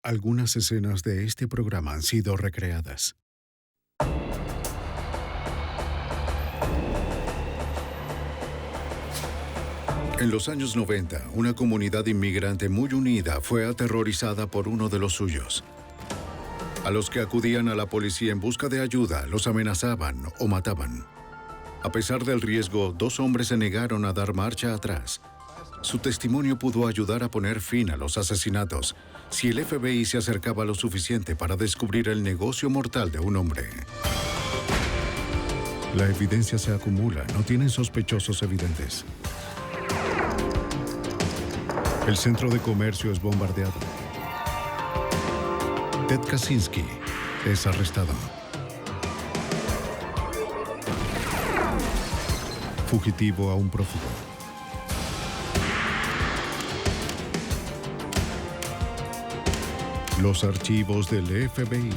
Algunas escenas de este programa han sido recreadas. En los años 90, una comunidad inmigrante muy unida fue aterrorizada por uno de los suyos. A los que acudían a la policía en busca de ayuda, los amenazaban o mataban. A pesar del riesgo, 2 hombres se negaron a dar marcha atrás. Su testimonio pudo ayudar a poner fin a los asesinatos si el FBI se acercaba lo suficiente para descubrir el negocio mortal de un hombre. La evidencia se acumula, no tienen sospechosos evidentes. El centro de comercio es bombardeado. Ted Kaczynski es arrestado. Fugitivo a un prófugo. Los archivos del FBI.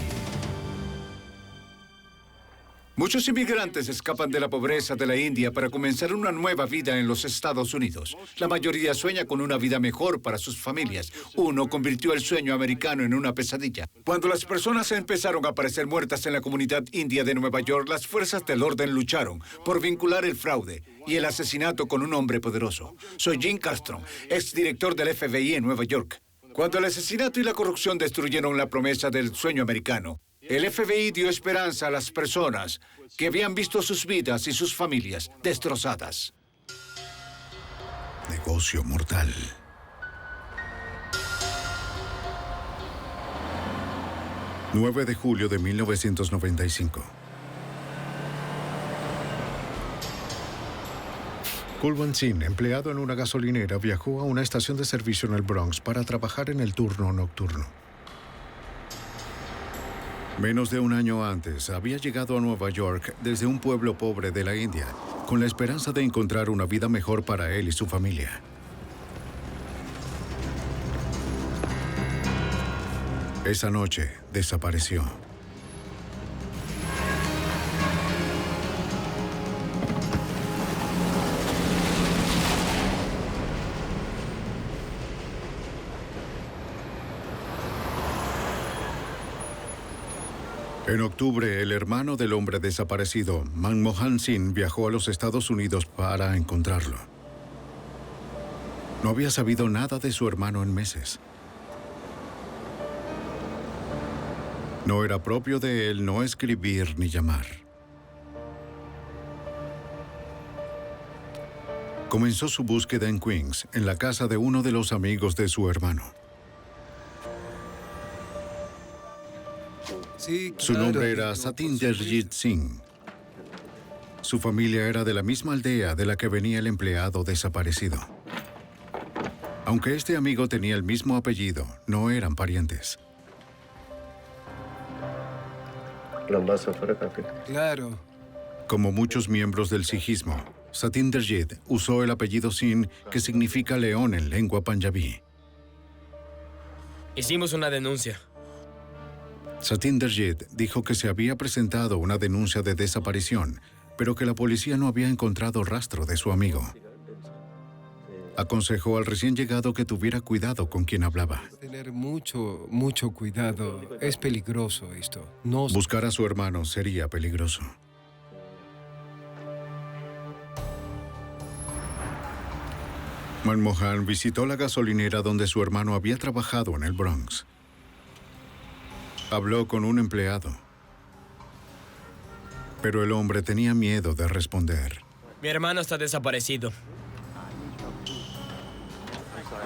Muchos inmigrantes escapan de la pobreza de la India para comenzar una nueva vida en los Estados Unidos. La mayoría sueña con una vida mejor para sus familias. Uno convirtió el sueño americano en una pesadilla. Cuando las personas empezaron a aparecer muertas en la comunidad india de Nueva York, las fuerzas del orden lucharon por vincular el fraude y el asesinato con un hombre poderoso. Soy Jim Castro, exdirector del FBI en Nueva York. Cuando el asesinato y la corrupción destruyeron la promesa del sueño americano, el FBI dio esperanza a las personas que habían visto sus vidas y sus familias destrozadas. Negocio mortal. ...9 de julio de 1995. Kulwant Singh, empleado en una gasolinera, viajó a una estación de servicio en el Bronx para trabajar en el turno nocturno. Menos de un año antes, había llegado a Nueva York desde un pueblo pobre de la India, con la esperanza de encontrar una vida mejor para él y su familia. Esa noche, desapareció. En octubre, el hermano del hombre desaparecido, Manmohan Singh, viajó a los Estados Unidos para encontrarlo. No había sabido nada de su hermano en meses. No era propio de él no escribir ni llamar. Comenzó su búsqueda en Queens, en la casa de uno de los amigos de su hermano. Su nombre era Satinderjit Singh. Su familia era de la misma aldea de la que venía el empleado desaparecido. Aunque este amigo tenía el mismo apellido, no eran parientes. Claro. Como muchos miembros del sijismo, Satinderjit usó el apellido Singh, que significa león en lengua panjabí. Hicimos una denuncia. Satinderjit dijo que se había presentado una denuncia de desaparición, pero que la policía no había encontrado rastro de su amigo. Aconsejó al recién llegado que tuviera cuidado con quien hablaba. Tener mucho cuidado. Es peligroso esto. Buscar a su hermano sería peligroso. Manmohan visitó la gasolinera donde su hermano había trabajado en el Bronx. Habló con un empleado, pero el hombre tenía miedo de responder. Mi hermano está desaparecido.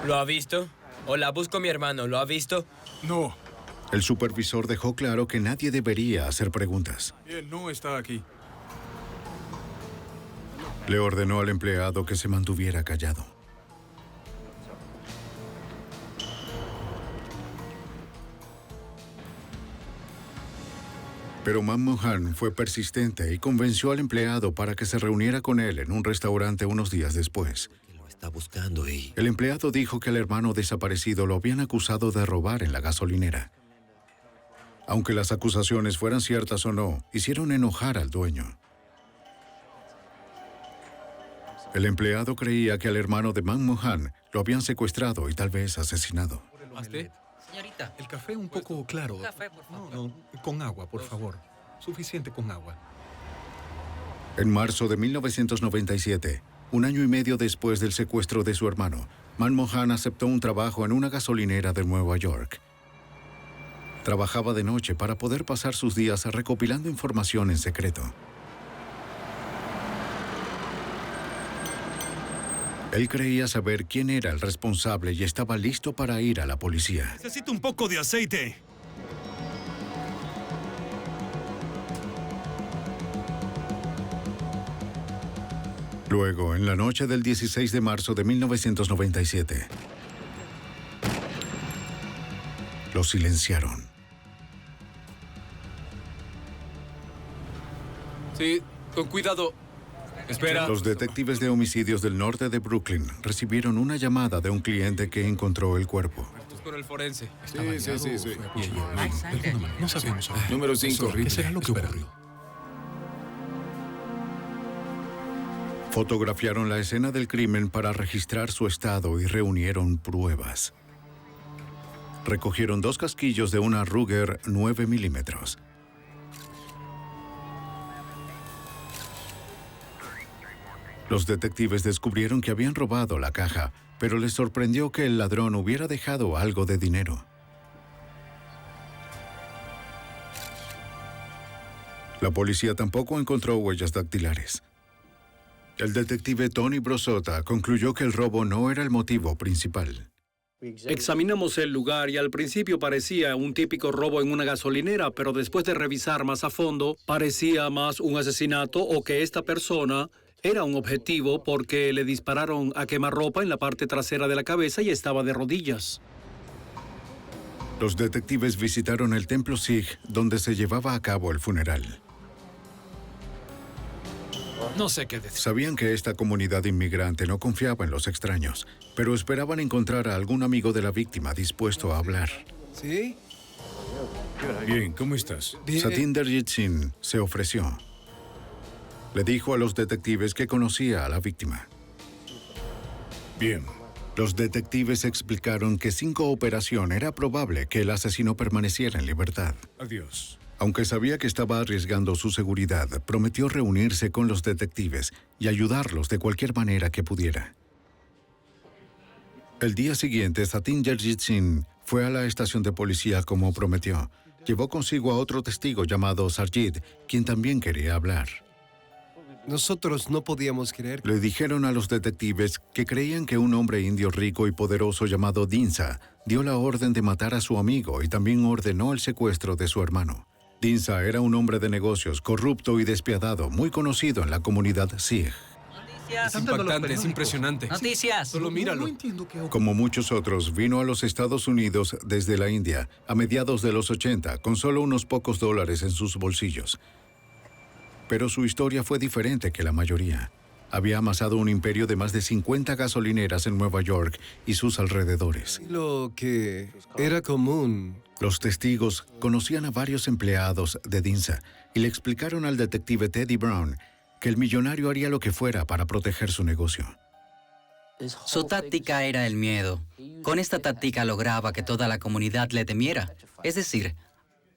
¿Lo ha visto? Hola, busco a mi hermano. ¿Lo ha visto? No. El supervisor dejó claro que nadie debería hacer preguntas. Él no está aquí. Le ordenó al empleado que se mantuviera callado. Pero Manmohan fue persistente y convenció al empleado para que se reuniera con él en un restaurante unos días después. El empleado dijo que al hermano desaparecido lo habían acusado de robar en la gasolinera. Aunque las acusaciones fueran ciertas o no, hicieron enojar al dueño. El empleado creía que al hermano de Manmohan lo habían secuestrado y tal vez asesinado. Señorita. El café un poco claro. Un café, por favor. No, con agua, por favor. Suficiente con agua. En marzo de 1997, un año y medio después del secuestro de su hermano, Manmohan aceptó un trabajo en una gasolinera de Nueva York. Trabajaba de noche para poder pasar sus días recopilando información en secreto. Él creía saber quién era el responsable y estaba listo para ir a la policía. Necesito un poco de aceite. Luego, en la noche del 16 de marzo de 1997, lo silenciaron. Sí, con cuidado. Espera. Los detectives de homicidios del norte de Brooklyn recibieron una llamada de un cliente que encontró el cuerpo. Con el forense. Sí. Perdóname, no sabemos. Número 5. ¿Qué será lo que ocurrió? Fotografiaron la escena del crimen para registrar su estado y reunieron pruebas. Recogieron 2 casquillos de una Ruger 9 milímetros. Los detectives descubrieron que habían robado la caja, pero les sorprendió que el ladrón hubiera dejado algo de dinero. La policía tampoco encontró huellas dactilares. El detective Tony Brosota concluyó que el robo no era el motivo principal. Examinamos el lugar y al principio parecía un típico robo en una gasolinera, pero después de revisar más a fondo, parecía más un asesinato o que esta persona era un objetivo porque le dispararon a quemarropa en la parte trasera de la cabeza y estaba de rodillas. Los detectives visitaron el templo Sikh donde se llevaba a cabo el funeral. No sé qué decir. Sabían que esta comunidad inmigrante no confiaba en los extraños, pero esperaban encontrar a algún amigo de la víctima dispuesto a hablar. ¿Sí? Bien, ¿cómo estás? Bien. Satinderjit Singh se ofreció. Le dijo a los detectives que conocía a la víctima. Bien. Los detectives explicaron que sin cooperación era probable que el asesino permaneciera en libertad. Adiós. Aunque sabía que estaba arriesgando su seguridad, prometió reunirse con los detectives y ayudarlos de cualquier manera que pudiera. El día siguiente, Satinderjit Singh fue a la estación de policía como prometió. Llevó consigo a otro testigo llamado Sarjit, quien también quería hablar. Nosotros no podíamos creer. Le dijeron a los detectives que creían que un hombre indio rico y poderoso llamado Dinsa dio la orden de matar a su amigo y también ordenó el secuestro de su hermano. Dinsa era un hombre de negocios corrupto y despiadado, muy conocido en la comunidad Sikh. Es impactante, es impresionante. Noticias. Solo míralo. No entiendo qué ocurrió. Como muchos otros, vino a los Estados Unidos desde la India a mediados de los 80 con solo unos pocos dólares en sus bolsillos. Pero su historia fue diferente que la mayoría. Había amasado un imperio de más de 50 gasolineras en Nueva York y sus alrededores. Lo que era común. Los testigos conocían a varios empleados de Dinsa y le explicaron al detective Teddy Brown que el millonario haría lo que fuera para proteger su negocio. Su táctica era el miedo. Con esta táctica lograba que toda la comunidad le temiera. Es decir,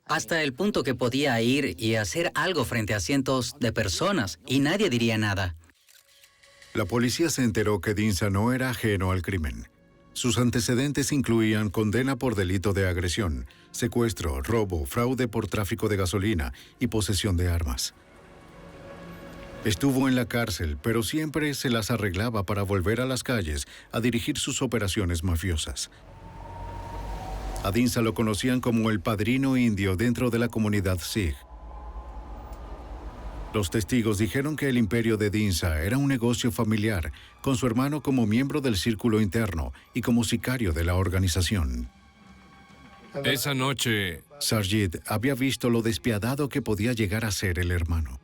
hasta el punto que podía ir y hacer algo frente a cientos de personas y nadie diría nada. La policía se enteró que Dinsa no era ajeno al crimen. Sus antecedentes incluían condena por delito de agresión, secuestro, robo, fraude por tráfico de gasolina y posesión de armas. Estuvo en la cárcel, pero siempre se las arreglaba para volver a las calles a dirigir sus operaciones mafiosas. A Dinsa lo conocían como el padrino indio dentro de la comunidad Sikh. Los testigos dijeron que el imperio de Dinsa era un negocio familiar, con su hermano como miembro del círculo interno y como sicario de la organización. Esa noche... Sarjit había visto lo despiadado que podía llegar a ser el hermano.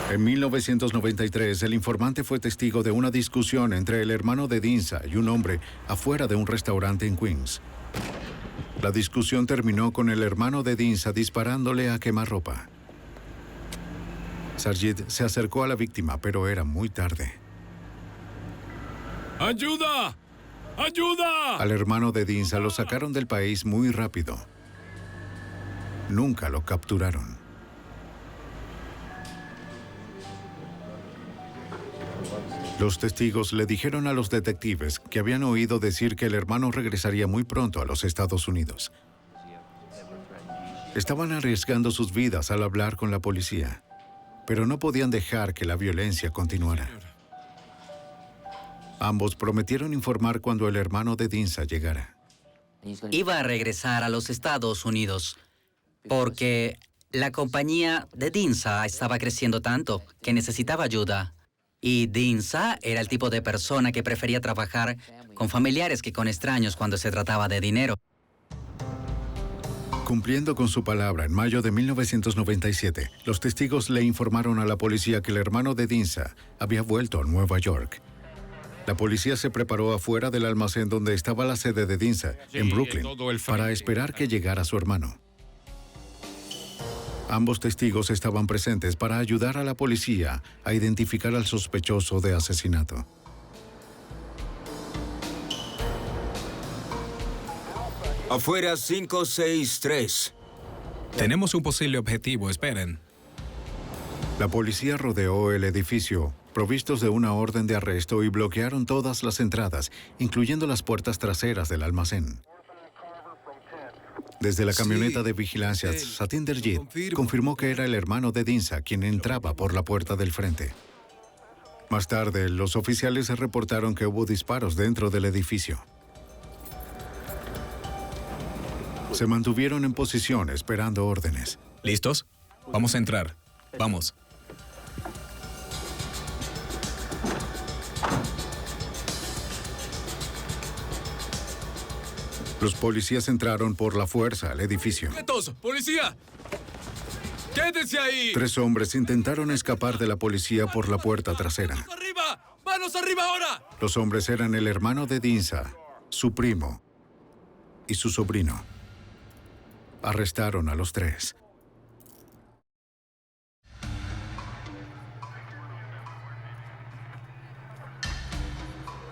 En 1993, el informante fue testigo de una discusión entre el hermano de Dinsa y un hombre afuera de un restaurante en Queens. La discusión terminó con el hermano de Dinsa disparándole a quemarropa. Sarjit se acercó a la víctima, pero era muy tarde. ¡Ayuda! ¡Ayuda! Al hermano de Dinsa lo sacaron del país muy rápido. Nunca lo capturaron. Los testigos le dijeron a los detectives que habían oído decir que el hermano regresaría muy pronto a los Estados Unidos. Estaban arriesgando sus vidas al hablar con la policía, pero no podían dejar que la violencia continuara. Ambos prometieron informar cuando el hermano de Dinsa llegara. Iba a regresar a los Estados Unidos porque la compañía de Dinsa estaba creciendo tanto que necesitaba ayuda. Y Dinsa era el tipo de persona que prefería trabajar con familiares que con extraños cuando se trataba de dinero. Cumpliendo con su palabra, en mayo de 1997, los testigos le informaron a la policía que el hermano de Dinsa había vuelto a Nueva York. La policía se preparó afuera del almacén donde estaba la sede de Dinsa, en Brooklyn, para esperar que llegara su hermano. Ambos testigos estaban presentes para ayudar a la policía a identificar al sospechoso de asesinato. Afuera 563. Tenemos un posible objetivo, esperen. La policía rodeó el edificio, provistos de una orden de arresto, y bloquearon todas las entradas, incluyendo las puertas traseras del almacén. Desde la camioneta de vigilancia, Satinder Jeet confirmó que era el hermano de Dinsa quien entraba por la puerta del frente. Más tarde, los oficiales reportaron que hubo disparos dentro del edificio. Se mantuvieron en posición esperando órdenes. ¿Listos? Vamos a entrar. Vamos. Los policías entraron por la fuerza al edificio. ¡Quietos! ¡Policía! ¡Quédense ahí! 3 hombres intentaron escapar de la policía por la puerta trasera. ¡Manos arriba! ¡Manos arriba ahora! Los hombres eran el hermano de Dinsa, su primo y su sobrino. Arrestaron a los 3.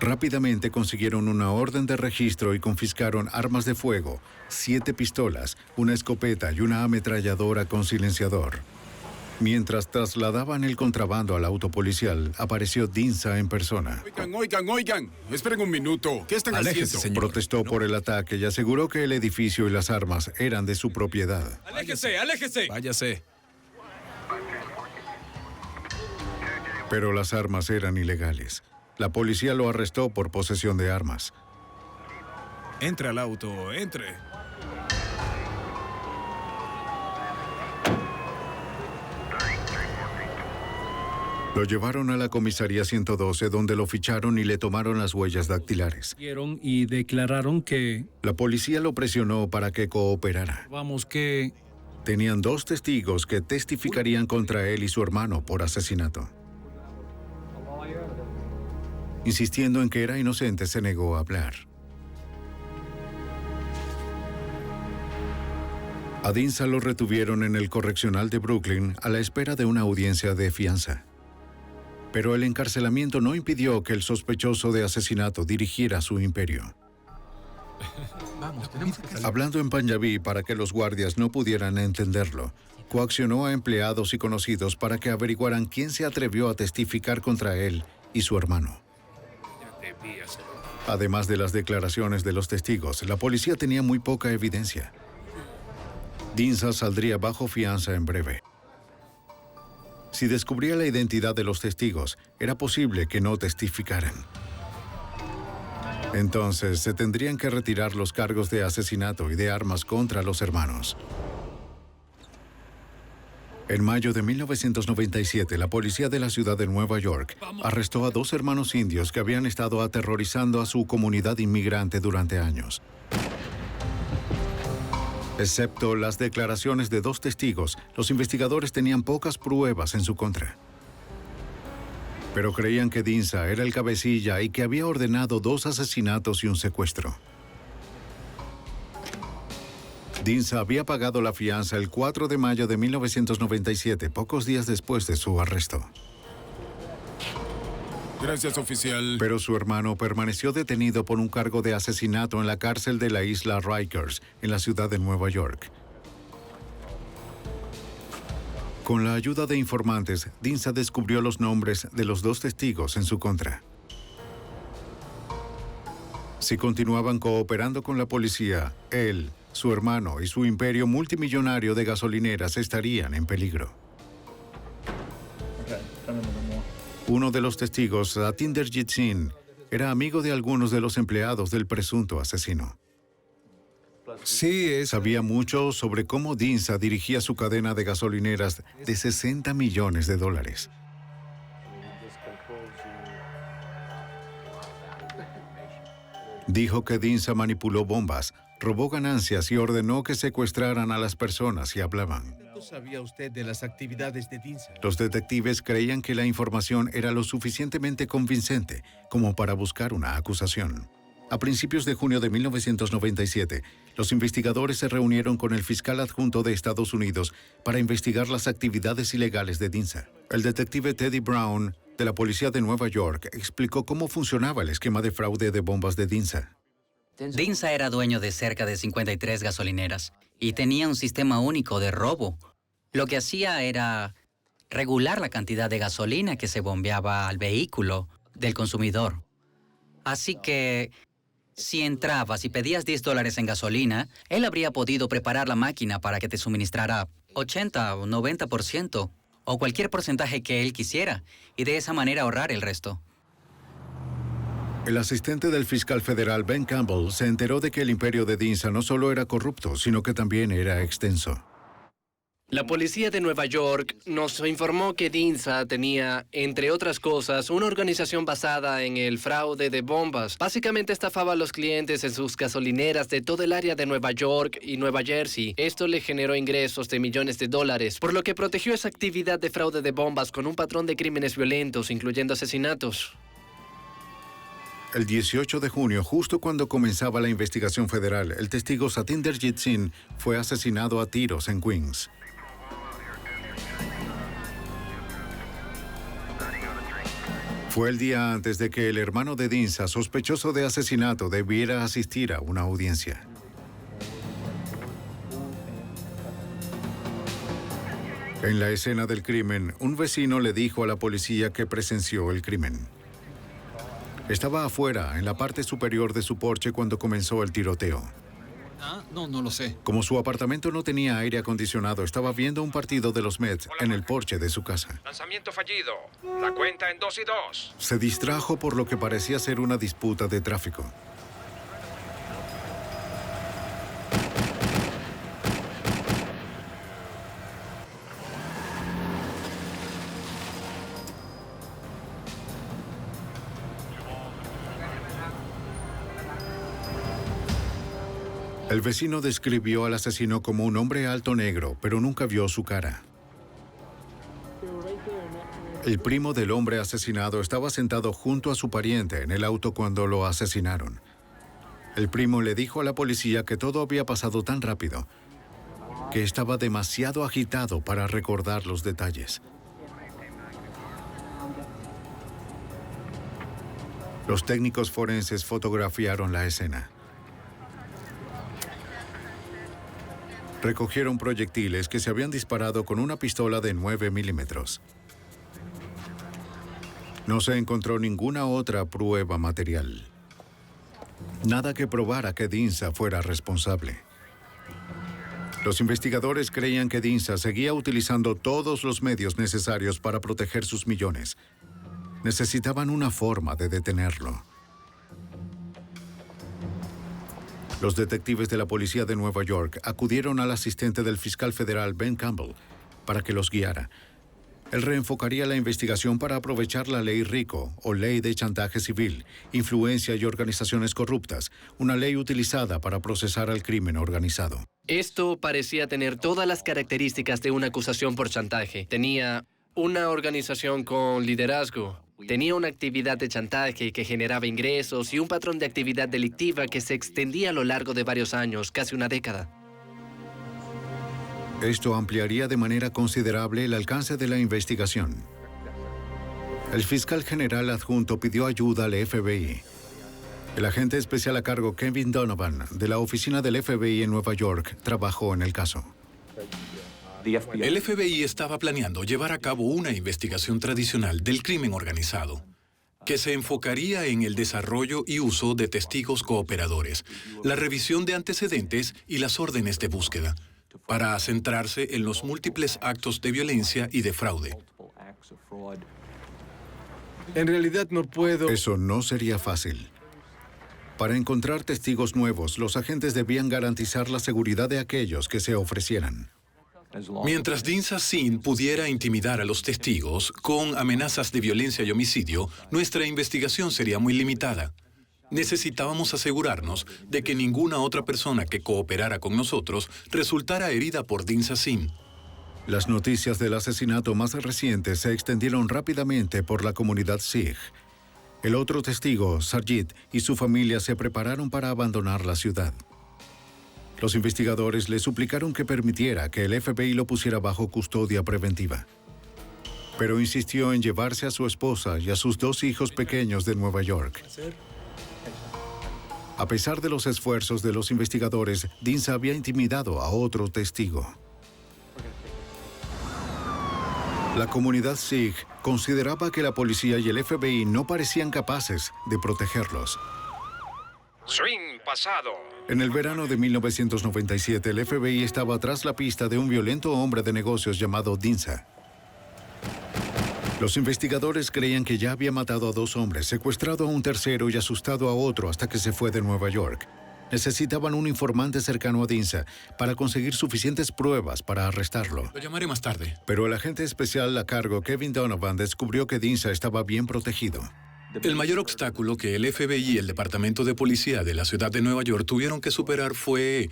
Rápidamente consiguieron una orden de registro y confiscaron armas de fuego, 7 pistolas, una escopeta y una ametralladora con silenciador. Mientras trasladaban el contrabando al auto policial, apareció Dinsa en persona. Oigan. Esperen un minuto. ¿Qué están Aléjese, haciendo? señor. Protestó por el ataque y aseguró que el edificio y las armas eran de su propiedad. ¡Aléjese! Váyase. Pero las armas eran ilegales. La policía lo arrestó por posesión de armas. Entre al auto, entre. Lo llevaron a la comisaría 112, donde lo ficharon y le tomaron las huellas dactilares. Y declararon que, La policía lo presionó para que cooperara. que Tenían 2 testigos que testificarían contra él y su hermano por asesinato. Insistiendo en que era inocente, se negó a hablar. A Dinsa lo retuvieron en el correccional de Brooklyn a la espera de una audiencia de fianza. Pero el encarcelamiento no impidió que el sospechoso de asesinato dirigiera su imperio. Hablando en Punjabi para que los guardias no pudieran entenderlo, coaccionó a empleados y conocidos para que averiguaran quién se atrevió a testificar contra él y su hermano. Además de las declaraciones de los testigos, la policía tenía muy poca evidencia. Dinsa saldría bajo fianza en breve. Si descubría la identidad de los testigos, era posible que no testificaran. Entonces, se tendrían que retirar los cargos de asesinato y de armas contra los hermanos. En mayo de 1997, la policía de la ciudad de Nueva York arrestó a 2 hermanos indios que habían estado aterrorizando a su comunidad inmigrante durante años. Excepto las declaraciones de 2 testigos, los investigadores tenían pocas pruebas en su contra. Pero creían que Dinsa era el cabecilla y que había ordenado 2 asesinatos y un secuestro. Dinsa había pagado la fianza el 4 de mayo de 1997, pocos días después de su arresto. Gracias, oficial. Pero su hermano permaneció detenido por un cargo de asesinato en la cárcel de la isla Rikers, en la ciudad de Nueva York. Con la ayuda de informantes, Dinsa descubrió los nombres de los 2 testigos en su contra. Si continuaban cooperando con la policía, él, su hermano y su imperio multimillonario de gasolineras estarían en peligro. Uno de los testigos, Satinderjit Singh, era amigo de algunos de los empleados del presunto asesino. Sí, Sabía mucho sobre cómo Dinsa dirigía su cadena de gasolineras de $60 millones. Dijo que Dinsa manipuló bombas, robó ganancias y ordenó que secuestraran a las personas y hablaban. ¿Cuánto sabía usted de las actividades de Dinsa? Los detectives creían que la información era lo suficientemente convincente como para buscar una acusación. A principios de junio de 1997, los investigadores se reunieron con el fiscal adjunto de Estados Unidos para investigar las actividades ilegales de Dinsa. El detective Teddy Brown, de la policía de Nueva York, explicó cómo funcionaba el esquema de fraude de bombas de Dinsa. Dinsa era dueño de cerca de 53 gasolineras y tenía un sistema único de robo. Lo que hacía era regular la cantidad de gasolina que se bombeaba al vehículo del consumidor. Así que si entrabas y pedías $10 en gasolina, él habría podido preparar la máquina para que te suministrara 80 o 90% o cualquier porcentaje que él quisiera y de esa manera ahorrar el resto. El asistente del fiscal federal Ben Campbell se enteró de que el imperio de Dinsa no solo era corrupto, sino que también era extenso. La policía de Nueva York nos informó que Dinsa tenía, entre otras cosas, una organización basada en el fraude de bombas. Básicamente estafaba a los clientes en sus gasolineras de todo el área de Nueva York y Nueva Jersey. Esto le generó ingresos de millones de dólares, por lo que protegió esa actividad de fraude de bombas con un patrón de crímenes violentos, incluyendo asesinatos. El 18 de junio, justo cuando comenzaba la investigación federal, el testigo Satinderjit Singh fue asesinado a tiros en Queens. Fue el día antes de que el hermano de Dinsa, sospechoso de asesinato, debiera asistir a una audiencia. En la escena del crimen, un vecino le dijo a la policía que presenció el crimen. Estaba afuera, en la parte superior de su porche, cuando comenzó el tiroteo. No lo sé. Como su apartamento no tenía aire acondicionado, estaba viendo un partido de los Mets en el porche de su casa. Lanzamiento fallido. La cuenta en 2 y 2. Se distrajo por lo que parecía ser una disputa de tráfico. El vecino describió al asesino como un hombre alto negro, pero nunca vio su cara. El primo del hombre asesinado estaba sentado junto a su pariente en el auto cuando lo asesinaron. El primo le dijo a la policía que todo había pasado tan rápido, que estaba demasiado agitado para recordar los detalles. Los técnicos forenses fotografiaron la escena. Recogieron proyectiles que se habían disparado con una pistola de 9 milímetros. No se encontró ninguna otra prueba material. Nada que probara que Dinsa fuera responsable. Los investigadores creían que Dinsa seguía utilizando todos los medios necesarios para proteger sus millones. Necesitaban una forma de detenerlo. Los detectives de la policía de Nueva York acudieron al asistente del fiscal federal Ben Campbell para que los guiara. Él reenfocaría la investigación para aprovechar la ley RICO, o Ley de Chantaje Civil, Influencia y Organizaciones Corruptas, una ley utilizada para procesar al crimen organizado. Esto parecía tener todas las características de una acusación por chantaje. Tenía una organización con liderazgo. Tenía una actividad de chantaje que generaba ingresos y un patrón de actividad delictiva que se extendía a lo largo de varios años, casi una década. Esto ampliaría de manera considerable el alcance de la investigación. El fiscal general adjunto pidió ayuda al FBI. El agente especial a cargo Kevin Donovan, de la oficina del FBI en Nueva York, trabajó en el caso. El FBI estaba planeando llevar a cabo una investigación tradicional del crimen organizado, que se enfocaría en el desarrollo y uso de testigos cooperadores, la revisión de antecedentes y las órdenes de búsqueda, para centrarse en los múltiples actos de violencia y de fraude. En realidad no puedo... Eso no sería fácil. Para encontrar testigos nuevos, los agentes debían garantizar la seguridad de aquellos que se ofrecieran. Mientras Dinsa Sin pudiera intimidar a los testigos con amenazas de violencia y homicidio, nuestra investigación sería muy limitada. Necesitábamos asegurarnos de que ninguna otra persona que cooperara con nosotros resultara herida por Dinsa Sin. Las noticias del asesinato más reciente se extendieron rápidamente por la comunidad Sikh. El otro testigo, Sarjit, y su familia se prepararon para abandonar la ciudad. Los investigadores le suplicaron que permitiera que el FBI lo pusiera bajo custodia preventiva. Pero insistió en llevarse a su esposa y a sus 2 hijos pequeños de Nueva York. A pesar de los esfuerzos de los investigadores, Dinsa había intimidado a otro testigo. La comunidad Sikh consideraba que la policía y el FBI no parecían capaces de protegerlos. Swing pasado. En el verano de 1997, el FBI estaba tras la pista de un violento hombre de negocios llamado Dinsa. Los investigadores creían que ya había matado a 2 hombres, secuestrado a un tercero y asustado a otro hasta que se fue de Nueva York. Necesitaban un informante cercano a Dinsa para conseguir suficientes pruebas para arrestarlo. Lo llamaré más tarde. Pero el agente especial a cargo, Kevin Donovan, descubrió que Dinsa estaba bien protegido. El mayor obstáculo que el FBI y el Departamento de Policía de la ciudad de Nueva York tuvieron que superar fue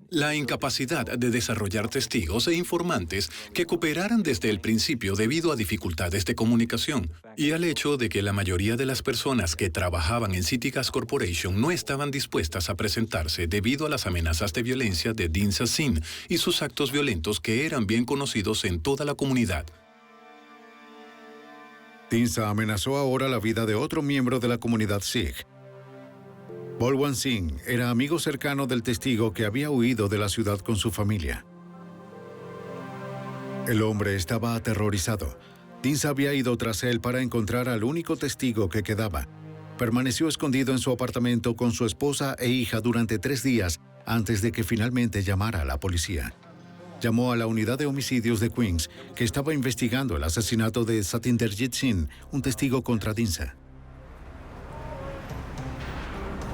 la incapacidad de desarrollar testigos e informantes que cooperaran desde el principio debido a dificultades de comunicación y al hecho de que la mayoría de las personas que trabajaban en City Gas Corporation no estaban dispuestas a presentarse debido a las amenazas de violencia de Dinsa Sin y sus actos violentos que eran bien conocidos en toda la comunidad. Dinsa amenazó ahora la vida de otro miembro de la comunidad Sikh. Balwant Singh era amigo cercano del testigo que había huido de la ciudad con su familia. El hombre estaba aterrorizado. Dinsa había ido tras él para encontrar al único testigo que quedaba. Permaneció escondido en su apartamento con su esposa e hija durante 3 días antes de que finalmente llamara a la policía. Llamó a la unidad de homicidios de Queens, que estaba investigando el asesinato de Satinderjit Singh, un testigo contra Dinsa.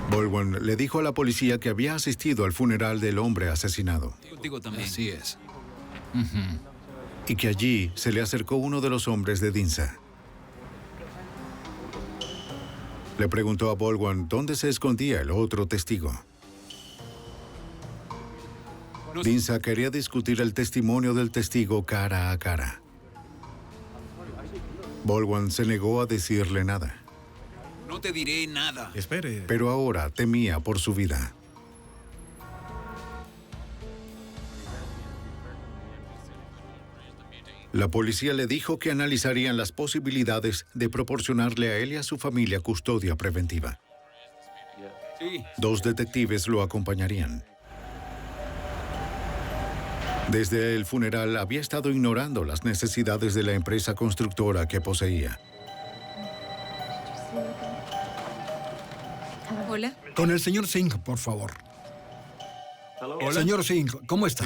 Balwant le dijo a la policía que había asistido al funeral del hombre asesinado. Digo también. Así es. Y que allí se le acercó uno de los hombres de Dinsa. Le preguntó a Balwant dónde se escondía el otro testigo. Dinsa quería discutir el testimonio del testigo cara a cara. Balwant se negó a decirle nada. No te diré nada. Espere. Pero ahora temía por su vida. La policía le dijo que analizarían las posibilidades de proporcionarle a él y a su familia custodia preventiva. Sí. 2 detectives lo acompañarían. Desde el funeral había estado ignorando las necesidades de la empresa constructora que poseía. Hola. Con el señor Singh, por favor. Hola. Señor Singh, ¿cómo está?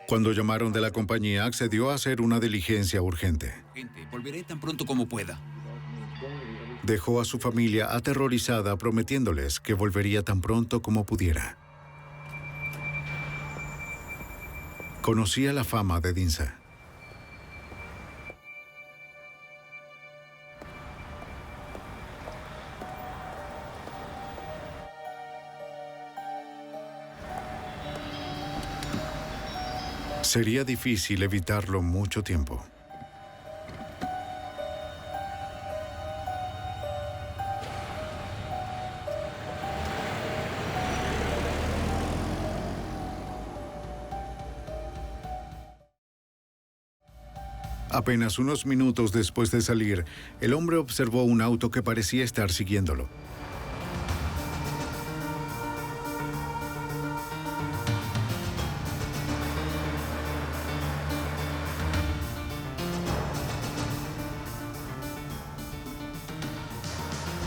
Cuando llamaron de la compañía, accedió a hacer una diligencia urgente. Gente, volveré tan pronto como pueda. Dejó a su familia aterrorizada, prometiéndoles que volvería tan pronto como pudiera. Conocía la fama de Dinsa. Sería difícil evitarlo mucho tiempo. Apenas unos minutos después de salir, el hombre observó un auto que parecía estar siguiéndolo.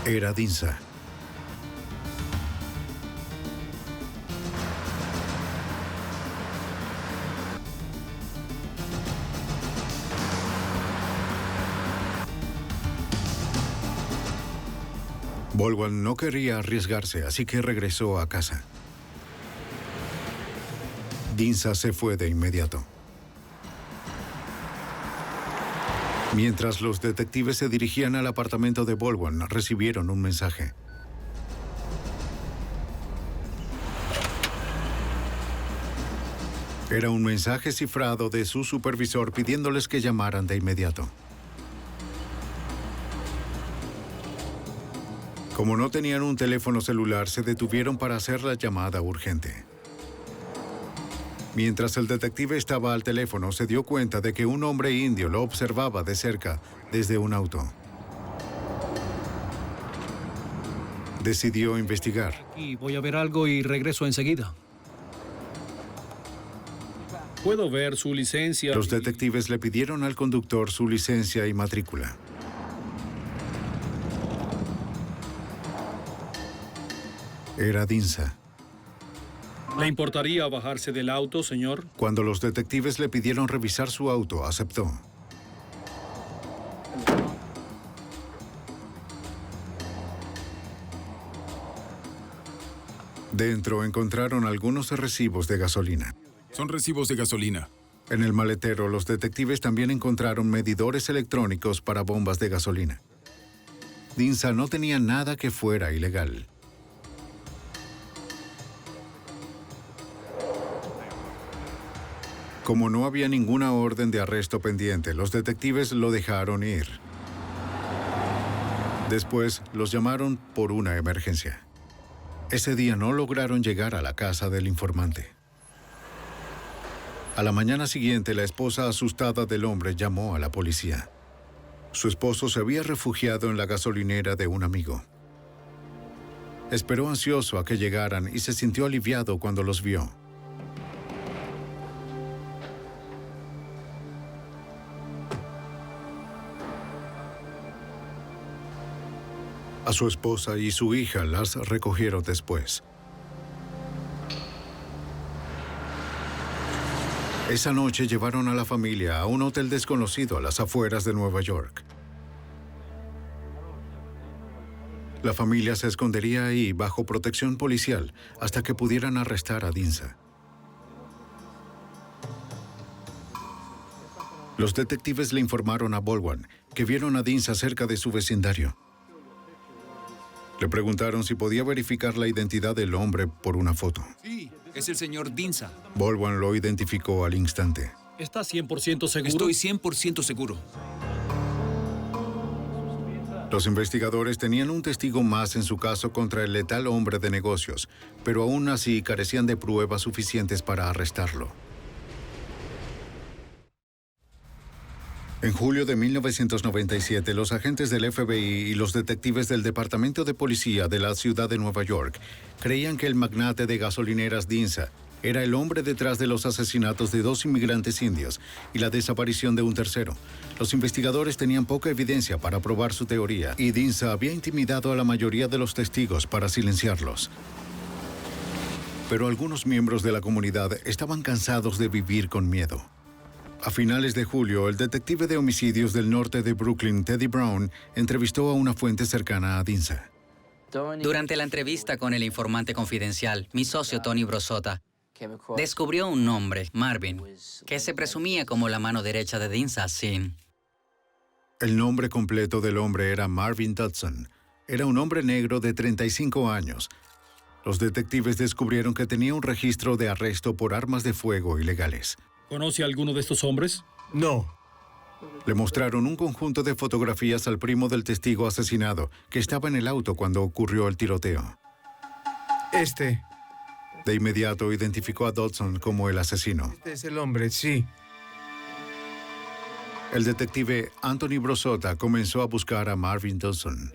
Era Dinsa. Baldwin no quería arriesgarse, así que regresó a casa. Dinsa se fue de inmediato. Mientras los detectives se dirigían al apartamento de Baldwin, recibieron un mensaje. Era un mensaje cifrado de su supervisor pidiéndoles que llamaran de inmediato. Como no tenían un teléfono celular, se detuvieron para hacer la llamada urgente. Mientras el detective estaba al teléfono, se dio cuenta de que un hombre indio lo observaba de cerca desde un auto. Decidió investigar. Y voy a ver algo y regreso enseguida. ¿Puedo ver su licencia? Los detectives le pidieron al conductor su licencia y matrícula. Era Dinsa. ¿Le importaría bajarse del auto, señor? Cuando los detectives le pidieron revisar su auto, aceptó. Dentro encontraron algunos recibos de gasolina. Son recibos de gasolina. En el maletero, los detectives también encontraron medidores electrónicos para bombas de gasolina. Dinsa no tenía nada que fuera ilegal. Como no había ninguna orden de arresto pendiente, los detectives lo dejaron ir. Después, los llamaron por una emergencia. Ese día no lograron llegar a la casa del informante. A la mañana siguiente, la esposa asustada del hombre llamó a la policía. Su esposo se había refugiado en la gasolinera de un amigo. Esperó ansioso a que llegaran y se sintió aliviado cuando los vio. A su esposa y su hija las recogieron después. Esa noche llevaron a la familia a un hotel desconocido a las afueras de Nueva York. La familia se escondería ahí bajo protección policial hasta que pudieran arrestar a Dinsa. Los detectives le informaron a Baldwin que vieron a Dinsa cerca de su vecindario. Le preguntaron si podía verificar la identidad del hombre por una foto. Sí, es el señor Dinsa. Baldwin lo identificó al instante. ¿Está 100% seguro? Estoy 100% seguro. Los investigadores tenían un testigo más en su caso contra el letal hombre de negocios, pero aún así carecían de pruebas suficientes para arrestarlo. En julio de 1997, los agentes del FBI y los detectives del Departamento de Policía de la ciudad de Nueva York creían que el magnate de gasolineras Dinsa era el hombre detrás de los asesinatos de 2 inmigrantes indios y la desaparición de un tercero. Los investigadores tenían poca evidencia para probar su teoría y Dinsa había intimidado a la mayoría de los testigos para silenciarlos. Pero algunos miembros de la comunidad estaban cansados de vivir con miedo. A finales de julio, el detective de homicidios del norte de Brooklyn, Teddy Brown, entrevistó a una fuente cercana a Dinsa. Durante la entrevista con el informante confidencial, mi socio Tony Brosota descubrió un nombre, Marvin, que se presumía como la mano derecha de Dinsa Sin. El nombre completo del hombre era Marvin Dodson. Era un hombre negro de 35 años. Los detectives descubrieron que tenía un registro de arresto por armas de fuego ilegales. ¿Conoce a alguno de estos hombres? No. Le mostraron un conjunto de fotografías al primo del testigo asesinado, que estaba en el auto cuando ocurrió el tiroteo. De inmediato identificó a Dodson como el asesino. Este es el hombre, sí. El detective Anthony Brosota comenzó a buscar a Marvin Dodson.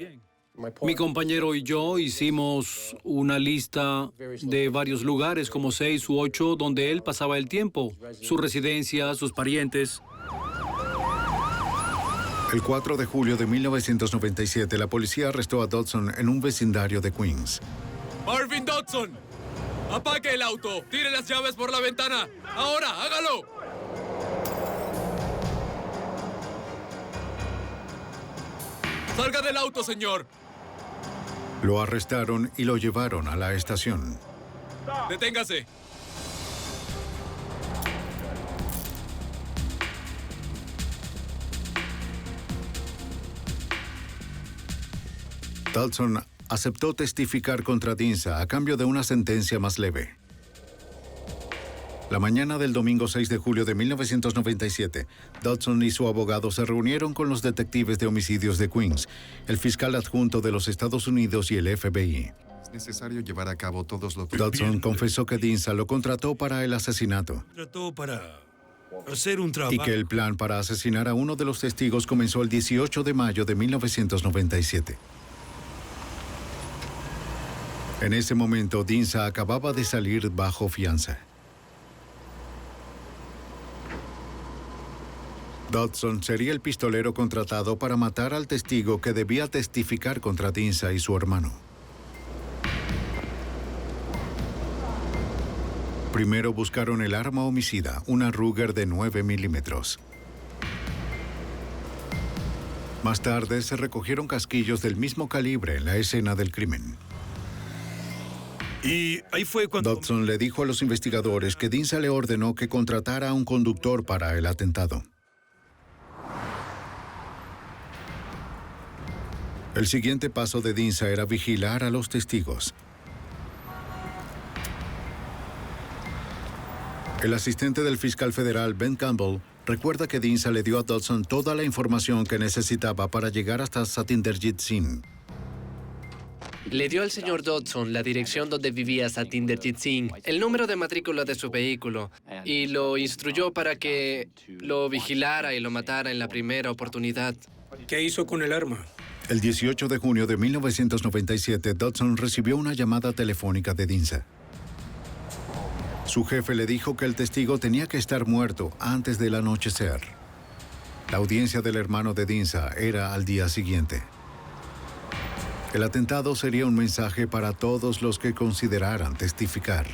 Mi compañero y yo hicimos una lista de varios lugares, como 6 u 8, donde él pasaba el tiempo. Su residencia, sus parientes. El 4 de julio de 1997, la policía arrestó a Dodson en un vecindario de Queens. ¡Marvin Dodson! ¡Apague el auto! ¡Tire las llaves por la ventana! ¡Ahora, hágalo! ¡Salga del auto, señor! Lo arrestaron y lo llevaron a la estación. ¡Deténgase! Dodson aceptó testificar contra Dinsa a cambio de una sentencia más leve. La mañana del domingo 6 de julio de 1997, Dodson y su abogado se reunieron con los detectives de homicidios de Queens, el fiscal adjunto de los Estados Unidos y el FBI. Es necesario llevar a cabo todos los... Dodson confesó que Dinsa lo contrató para el asesinato. Trató para hacer un trabajo. Y que el plan para asesinar a uno de los testigos comenzó el 18 de mayo de 1997. En ese momento, Dinsa acababa de salir bajo fianza. Dodson sería el pistolero contratado para matar al testigo que debía testificar contra Dinsa y su hermano. Primero buscaron el arma homicida, una Ruger de 9 milímetros. Más tarde se recogieron casquillos del mismo calibre en la escena del crimen. Y ahí fue cuando... Dodson le dijo a los investigadores que Dinsa le ordenó que contratara a un conductor para el atentado. El siguiente paso de Dinsa era vigilar a los testigos. El asistente del fiscal federal, Ben Campbell, recuerda que Dinsa le dio a Dodson toda la información que necesitaba para llegar hasta Satinderjit Singh. Le dio al señor Dodson la dirección donde vivía Satinderjit Singh, el número de matrícula de su vehículo, y lo instruyó para que lo vigilara y lo matara en la primera oportunidad. ¿Qué hizo con el arma? El 18 de junio de 1997, Dodson recibió una llamada telefónica de Dinsa. Su jefe le dijo que el testigo tenía que estar muerto antes del anochecer. La audiencia del hermano de Dinsa era al día siguiente. El atentado sería un mensaje para todos los que consideraran testificar.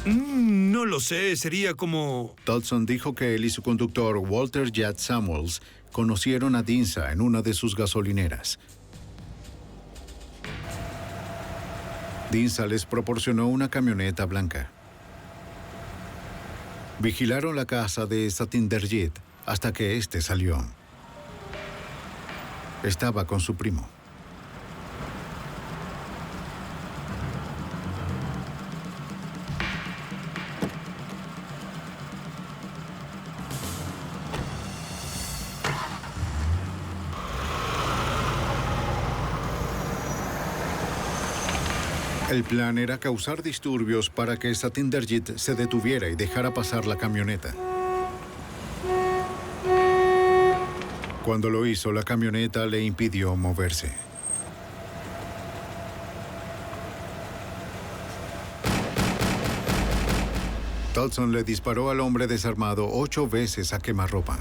No lo sé, sería como... Dodson dijo que él y su conductor, Walter J. Samuels, conocieron a Dinsa en una de sus gasolineras. Dinsa les proporcionó una camioneta blanca. Vigilaron la casa de Satinderjit hasta que éste salió. Estaba con su primo. El plan era causar disturbios para que Satinderjit se detuviera y dejara pasar la camioneta. Cuando lo hizo, la camioneta le impidió moverse. Dodson le disparó al hombre desarmado 8 veces a quemarropa.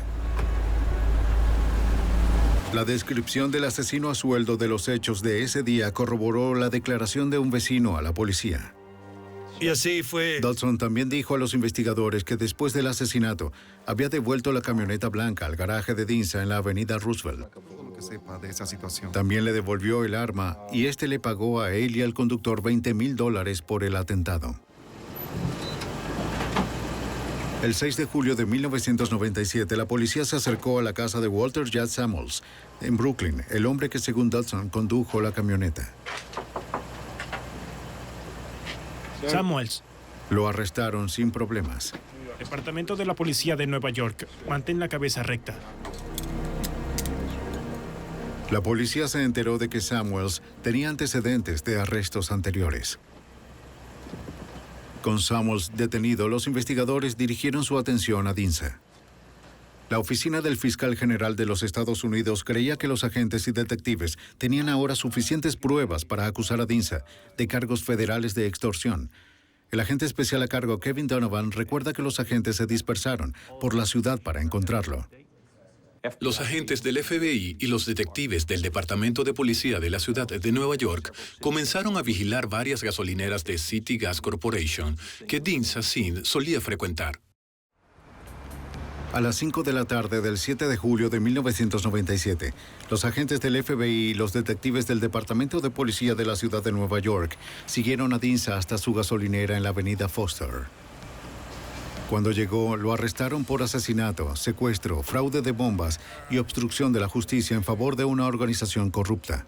La descripción del asesino a sueldo de los hechos de ese día corroboró la declaración de un vecino a la policía. Y así fue... Dodson también dijo a los investigadores que después del asesinato había devuelto la camioneta blanca al garaje de Dinsa en la avenida Roosevelt. También le devolvió el arma y este le pagó a él y al conductor $20,000 por el atentado. El 6 de julio de 1997, la policía se acercó a la casa de Walter J. Samuels, en Brooklyn, el hombre que, según Dodson, condujo la camioneta. Samuels. Lo arrestaron sin problemas. Departamento de la Policía de Nueva York. Mantén la cabeza recta. La policía se enteró de que Samuels tenía antecedentes de arrestos anteriores. Con Samuels detenido, los investigadores dirigieron su atención a Dinsa. La oficina del fiscal general de los Estados Unidos creía que los agentes y detectives tenían ahora suficientes pruebas para acusar a Dinsa de cargos federales de extorsión. El agente especial a cargo, Kevin Donovan, recuerda que los agentes se dispersaron por la ciudad para encontrarlo. Los agentes del FBI y los detectives del Departamento de Policía de la ciudad de Nueva York comenzaron a vigilar varias gasolineras de City Gas Corporation que Dinsa Singh solía frecuentar. A las 5 de la tarde del 7 de julio de 1997, los agentes del FBI y los detectives del Departamento de Policía de la ciudad de Nueva York siguieron a Dinsa hasta su gasolinera en la avenida Foster. Cuando llegó, lo arrestaron por asesinato, secuestro, fraude de bombas y obstrucción de la justicia en favor de una organización corrupta.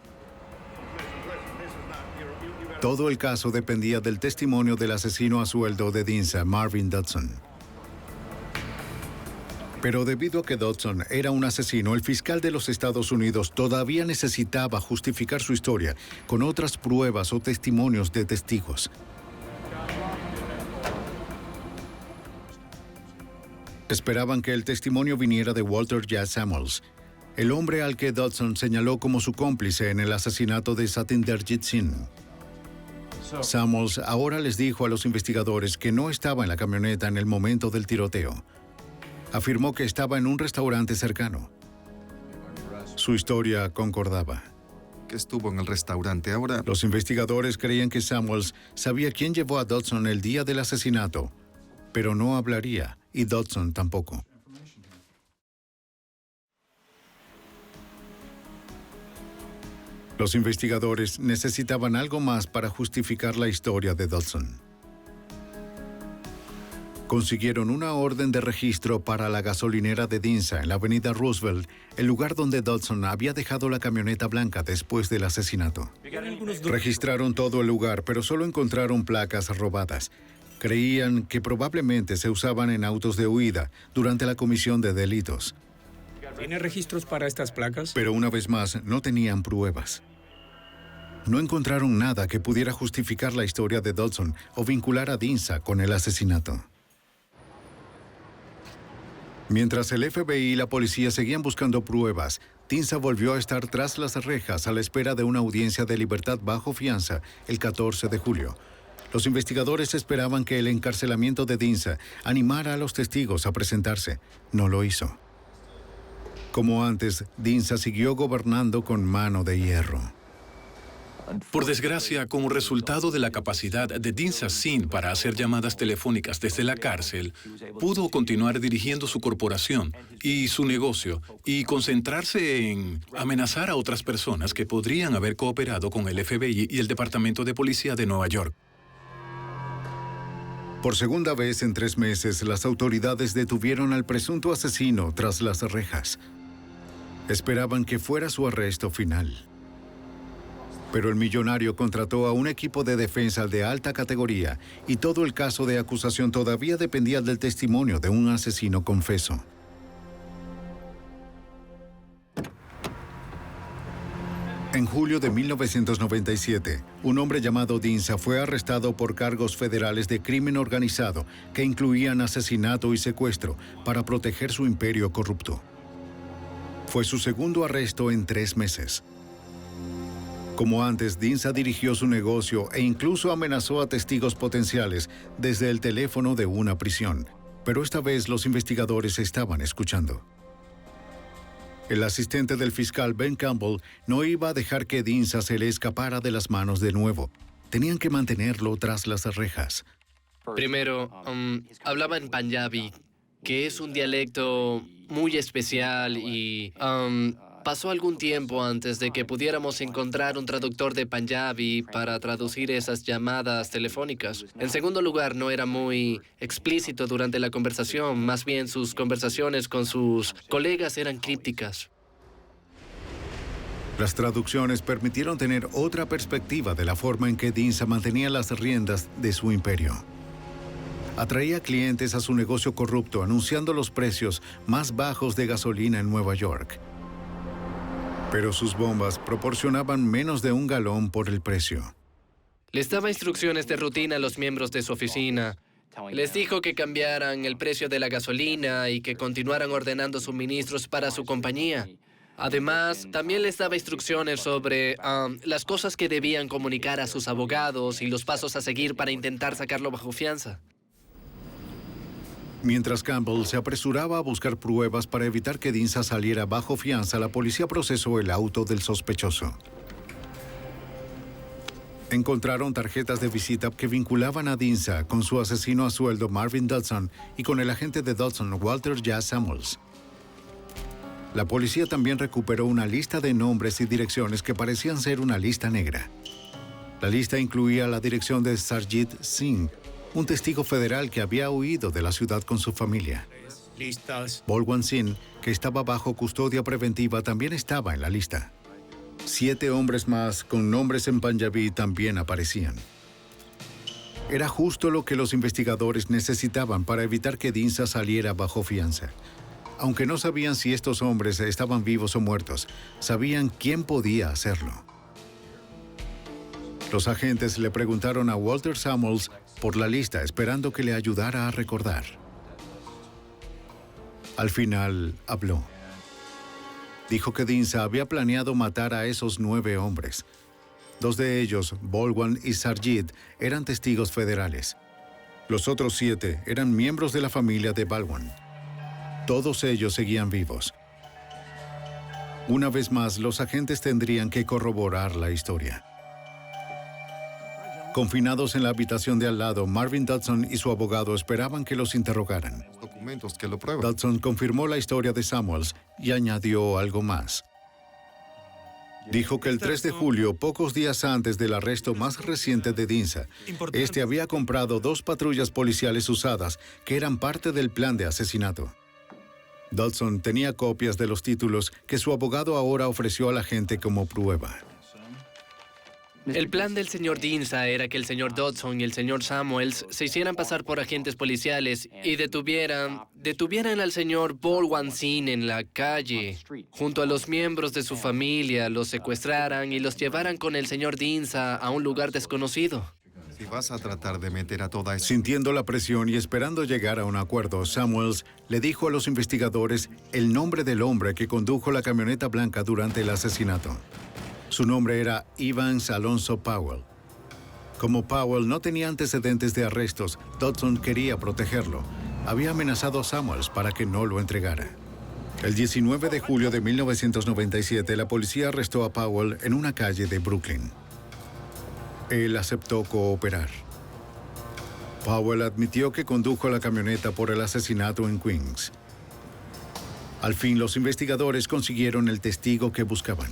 Todo el caso dependía del testimonio del asesino a sueldo de Dinsa, Marvin Dodson. Pero debido a que Dodson era un asesino, el fiscal de los Estados Unidos todavía necesitaba justificar su historia con otras pruebas o testimonios de testigos. Esperaban que el testimonio viniera de Walter J. Samuels, el hombre al que Dodson señaló como su cómplice en el asesinato de Satinderjit Singh. Samuels ahora les dijo a los investigadores que no estaba en la camioneta en el momento del tiroteo. Afirmó que estaba en un restaurante cercano. Su historia concordaba. Que estuvo en el restaurante ahora. Los investigadores creían que Samuels sabía quién llevó a Dodson el día del asesinato, pero no hablaría, y Dodson tampoco. Los investigadores necesitaban algo más para justificar la historia de Dodson. Consiguieron una orden de registro para la gasolinera de Dinsa en la avenida Roosevelt, el lugar donde Dodson había dejado la camioneta blanca después del asesinato. Registraron todo el lugar, pero solo encontraron placas robadas. Creían que probablemente se usaban en autos de huida durante la comisión de delitos. ¿Tiene registros para estas placas? Pero una vez más, no tenían pruebas. No encontraron nada que pudiera justificar la historia de Dodson o vincular a Dinsa con el asesinato. Mientras el FBI y la policía seguían buscando pruebas, Dinsa volvió a estar tras las rejas a la espera de una audiencia de libertad bajo fianza el 14 de julio. Los investigadores esperaban que el encarcelamiento de Dinsa animara a los testigos a presentarse. No lo hizo. Como antes, Dinsa siguió gobernando con mano de hierro. Por desgracia, como resultado de la capacidad de Dinsa Singh para hacer llamadas telefónicas desde la cárcel, pudo continuar dirigiendo su corporación y su negocio y concentrarse en amenazar a otras personas que podrían haber cooperado con el FBI y el Departamento de Policía de Nueva York. Por segunda vez en 3 meses, las autoridades detuvieron al presunto asesino tras las rejas. Esperaban que fuera su arresto final. Pero el millonario contrató a un equipo de defensa de alta categoría y todo el caso de acusación todavía dependía del testimonio de un asesino confeso. En julio de 1997, un hombre llamado Dinsa fue arrestado por cargos federales de crimen organizado que incluían asesinato y secuestro para proteger su imperio corrupto. Fue su segundo arresto en 3 meses. Como antes, Dinsa dirigió su negocio e incluso amenazó a testigos potenciales desde el teléfono de una prisión. Pero esta vez los investigadores estaban escuchando. El asistente del fiscal Ben Campbell no iba a dejar que Dinsa se le escapara de las manos de nuevo. Tenían que mantenerlo tras las rejas. Primero, hablaba en Punjabi, que es un dialecto muy especial y pasó algún tiempo antes de que pudiéramos encontrar un traductor de Punjabi para traducir esas llamadas telefónicas. En segundo lugar, no era muy explícito durante la conversación, más bien sus conversaciones con sus colegas eran crípticas. Las traducciones permitieron tener otra perspectiva de la forma en que Dinsa mantenía las riendas de su imperio. Atraía clientes a su negocio corrupto anunciando los precios más bajos de gasolina en Nueva York. Pero sus bombas proporcionaban menos de 1 galón por el precio. Les daba instrucciones de rutina a los miembros de su oficina. Les dijo que cambiaran el precio de la gasolina y que continuaran ordenando suministros para su compañía. Además, también les daba instrucciones sobre las cosas que debían comunicar a sus abogados y los pasos a seguir para intentar sacarlo bajo fianza. Mientras Campbell se apresuraba a buscar pruebas para evitar que Dinsa saliera bajo fianza, la policía procesó el auto del sospechoso. Encontraron tarjetas de visita que vinculaban a Dinsa con su asesino a sueldo Marvin Dodson y con el agente de Dodson, Walter Jazz Samuels. La policía también recuperó una lista de nombres y direcciones que parecían ser una lista negra. La lista incluía la dirección de Sarjit Singh, un testigo federal que había huido de la ciudad con su familia. Bolwan Singh, que estaba bajo custodia preventiva, también estaba en la lista. 7 hombres más con nombres en Punjabi también aparecían. Era justo lo que los investigadores necesitaban para evitar que Dinsa saliera bajo fianza. Aunque no sabían si estos hombres estaban vivos o muertos, sabían quién podía hacerlo. Los agentes le preguntaron a Walter Samuels por la lista, esperando que le ayudara a recordar. Al final, habló. Dijo que Dinsa había planeado matar a esos 9 hombres. 2 de ellos, Bolwan y Sarjit, eran testigos federales. Los otros 7 eran miembros de la familia de Balwan. Todos ellos seguían vivos. Una vez más, los agentes tendrían que corroborar la historia. Confinados en la habitación de al lado, Marvin Dodson y su abogado esperaban que los interrogaran. Documentos que lo prueban. Dodson confirmó la historia de Samuels y añadió algo más. Dijo que el 3 de julio, pocos días antes del arresto más reciente de Dinsa, este había comprado 2 patrullas policiales usadas que eran parte del plan de asesinato. Dodson tenía copias de los títulos que su abogado ahora ofreció a la gente como prueba. El plan del señor Dinsa era que el señor Dodson y el señor Samuels se hicieran pasar por agentes policiales y detuvieran al señor Bolwan Singh en la calle, junto a los miembros de su familia, los secuestraran y los llevaran con el señor Dinsa a un lugar desconocido. Si vas a tratar de meter a toda esa... Sintiendo la presión y esperando llegar a un acuerdo, Samuels le dijo a los investigadores el nombre del hombre que condujo la camioneta blanca durante el asesinato. Su nombre era Evans Alonso Powell. Como Powell no tenía antecedentes de arrestos, Dodson quería protegerlo. Había amenazado a Samuels para que no lo entregara. El 19 de julio de 1997, la policía arrestó a Powell en una calle de Brooklyn. Él aceptó cooperar. Powell admitió que condujo la camioneta por el asesinato en Queens. Al fin, los investigadores consiguieron el testigo que buscaban.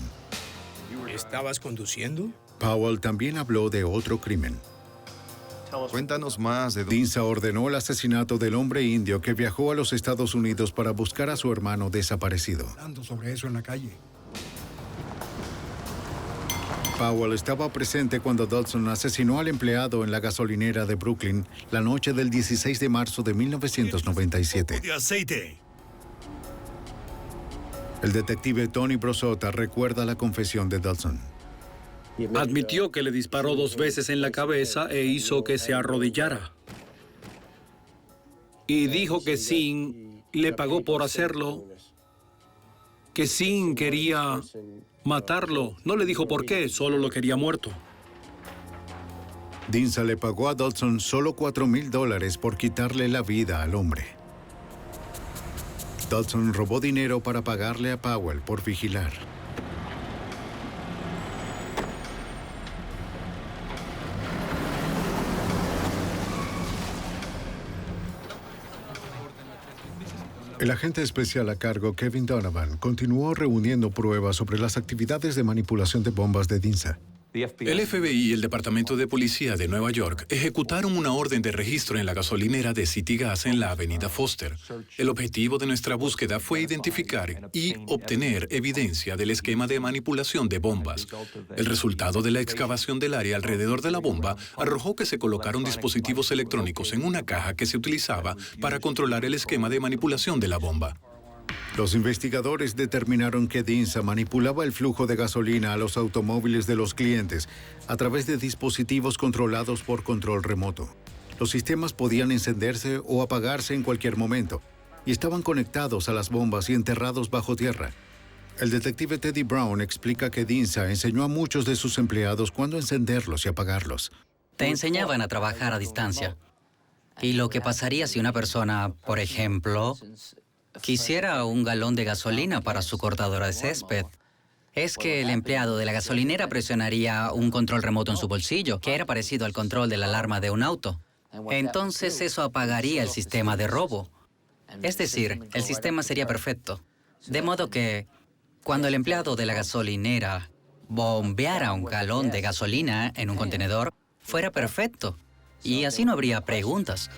¿Estabas conduciendo? Powell también habló de otro crimen. Cuéntanos más de... Dinsa ordenó el asesinato del hombre indio que viajó a los Estados Unidos para buscar a su hermano desaparecido. Hablando sobre eso en la calle. Powell estaba presente cuando Dodson asesinó al empleado en la gasolinera de Brooklyn la noche del 16 de marzo de 1997. ¡De aceite! El detective Tony Brosota recuerda la confesión de Dodson. Admitió que le disparó 2 veces en la cabeza e hizo que se arrodillara. Y dijo que Singh le pagó por hacerlo, que Singh quería matarlo. No le dijo por qué, solo lo quería muerto. Dinsa le pagó a Dodson solo $4,000 por quitarle la vida al hombre. Dodson robó dinero para pagarle a Powell por vigilar. El agente especial a cargo, Kevin Donovan, continuó reuniendo pruebas sobre las actividades de manipulación de bombas de Dinsa. El FBI y el Departamento de Policía de Nueva York ejecutaron una orden de registro en la gasolinera de City Gas en la avenida Foster. El objetivo de nuestra búsqueda fue identificar y obtener evidencia del esquema de manipulación de bombas. El resultado de la excavación del área alrededor de la bomba arrojó que se colocaron dispositivos electrónicos en una caja que se utilizaba para controlar el esquema de manipulación de la bomba. Los investigadores determinaron que Dinsa manipulaba el flujo de gasolina a los automóviles de los clientes a través de dispositivos controlados por control remoto. Los sistemas podían encenderse o apagarse en cualquier momento y estaban conectados a las bombas y enterrados bajo tierra. El detective Teddy Brown explica que Dinsa enseñó a muchos de sus empleados cuándo encenderlos y apagarlos. Te enseñaban a trabajar a distancia. Y lo que pasaría si una persona, por ejemplo, quisiera un galón de gasolina para su cortadora de césped, es que el empleado de la gasolinera presionaría un control remoto en su bolsillo, que era parecido al control de la alarma de un auto. Entonces eso apagaría el sistema de robo. Es decir, el sistema sería perfecto. De modo que, cuando el empleado de la gasolinera bombeara un galón de gasolina en un contenedor, fuera perfecto. Y así no habría preguntas.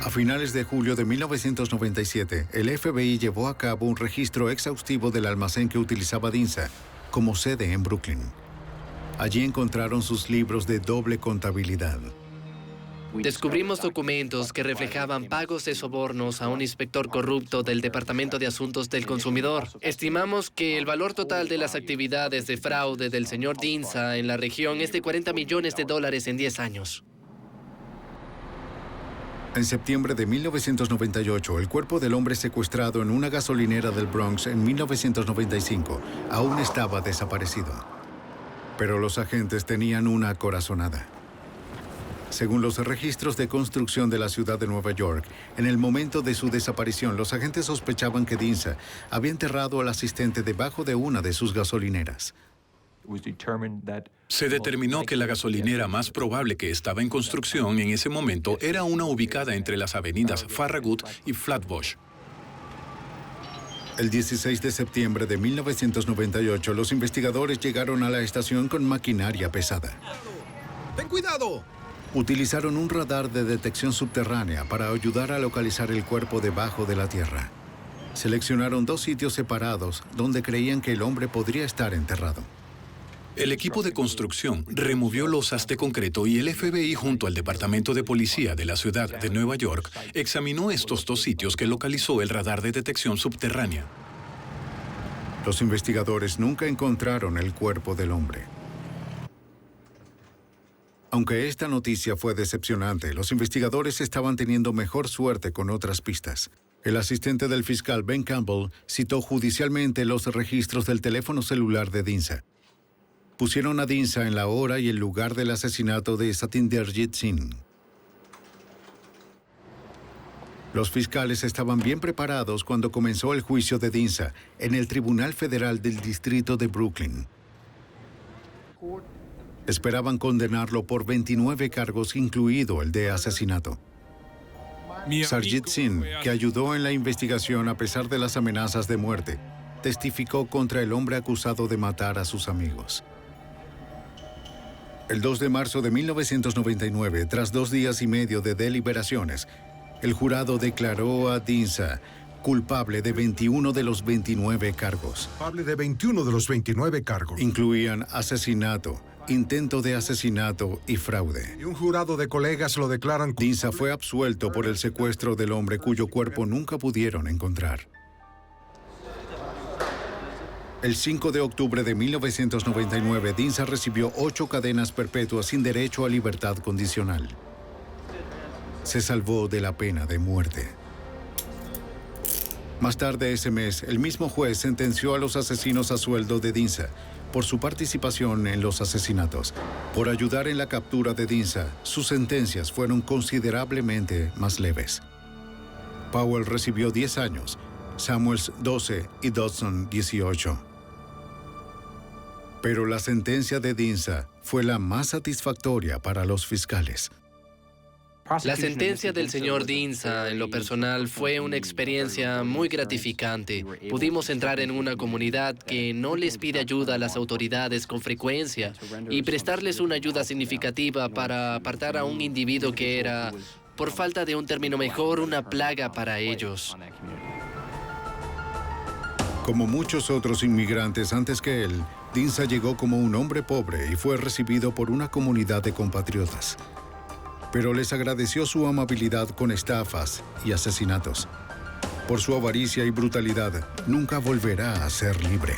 A finales de julio de 1997, el FBI llevó a cabo un registro exhaustivo del almacén que utilizaba Dinsa como sede en Brooklyn. Allí encontraron sus libros de doble contabilidad. Descubrimos documentos que reflejaban pagos de sobornos a un inspector corrupto del Departamento de Asuntos del Consumidor. Estimamos que el valor total de las actividades de fraude del señor Dinsa en la región es de $40 millones en 10 años. En septiembre de 1998, el cuerpo del hombre secuestrado en una gasolinera del Bronx en 1995 aún estaba desaparecido. Pero los agentes tenían una corazonada. Según los registros de construcción de la ciudad de Nueva York, en el momento de su desaparición, los agentes sospechaban que Dinsa había enterrado al asistente debajo de una de sus gasolineras. Se determinó que la gasolinera más probable que estaba en construcción en ese momento era una ubicada entre las avenidas Farragut y Flatbush. El 16 de septiembre de 1998, los investigadores llegaron a la estación con maquinaria pesada. ¡Ten cuidado! Utilizaron un radar de detección subterránea para ayudar a localizar el cuerpo debajo de la tierra. Seleccionaron 2 sitios separados donde creían que el hombre podría estar enterrado. El equipo de construcción removió losas de concreto y el FBI, junto al Departamento de Policía de la ciudad de Nueva York, examinó estos 2 sitios que localizó el radar de detección subterránea. Los investigadores nunca encontraron el cuerpo del hombre. Aunque esta noticia fue decepcionante, los investigadores estaban teniendo mejor suerte con otras pistas. El asistente del fiscal Ben Campbell citó judicialmente los registros del teléfono celular de Dinsa. Pusieron a Dinsa en la hora y el lugar del asesinato de Satinderjit Singh. Los fiscales estaban bien preparados cuando comenzó el juicio de Dinsa en el Tribunal Federal del Distrito de Brooklyn. Esperaban condenarlo por 29 cargos, incluido el de asesinato. Sarjit Singh, que ayudó en la investigación a pesar de las amenazas de muerte, testificó contra el hombre acusado de matar a sus amigos. El 2 de marzo de 1999, tras 2 días y medio de deliberaciones, el jurado declaró a Dinsa culpable de 21 de los 29 cargos. Culpable de 21 de los 29 cargos. Incluían asesinato, intento de asesinato y fraude. Y un jurado de colegas lo declaran culpable. Dinsa fue absuelto por el secuestro del hombre cuyo cuerpo nunca pudieron encontrar. El 5 de octubre de 1999, Dinsa recibió 8 cadenas perpetuas sin derecho a libertad condicional. Se salvó de la pena de muerte. Más tarde ese mes, el mismo juez sentenció a los asesinos a sueldo de Dinsa por su participación en los asesinatos. Por ayudar en la captura de Dinsa, sus sentencias fueron considerablemente más leves. Powell recibió 10 años, Samuels 12 y Dodson 18. Pero la sentencia de Dinsa fue la más satisfactoria para los fiscales. La sentencia del señor Dinsa, en lo personal, fue una experiencia muy gratificante. Pudimos entrar en una comunidad que no les pide ayuda a las autoridades con frecuencia y prestarles una ayuda significativa para apartar a un individuo que era, por falta de un término mejor, una plaga para ellos. Como muchos otros inmigrantes antes que él, Dinsa llegó como un hombre pobre y fue recibido por una comunidad de compatriotas. Pero les agradeció su amabilidad con estafas y asesinatos. Por su avaricia y brutalidad, nunca volverá a ser libre.